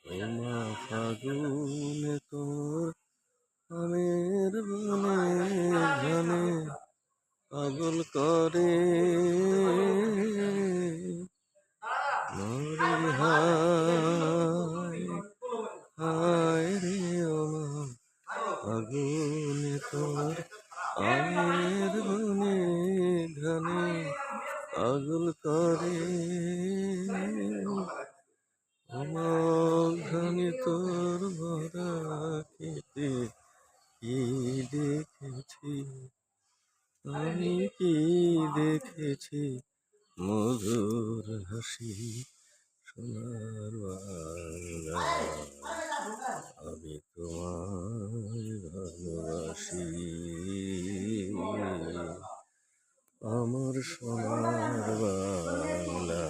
ওমা ফাগুনে তোর আমের বনে ঘনে পাগল করে মরে হায় হায় রে ওমা ফাগুনে তোর আমের বনে ঘনে পাগল করে ওমা ঘনে তোর ভরা খেতে কি দেখেছি আমি কি দেখেছি মধুর হাসি সোনার বাংলা আমি তোমায় ভালোবাসি আমার সোনার বাংলা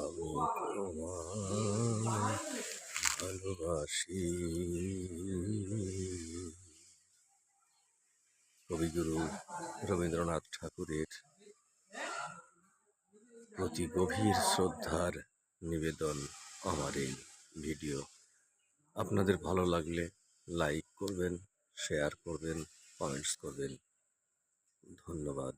আমি তোমায় ভালোবাসি। কবিগুরু রবীন্দ্রনাথ ঠাকুরের প্রতি গভীর শ্রদ্ধার নিবেদন আমার এই ভিডিও। আপনাদের ভালো লাগলে লাইক করবেন, শেয়ার করবেন, কমেন্টস করবেন। ধন্যবাদ।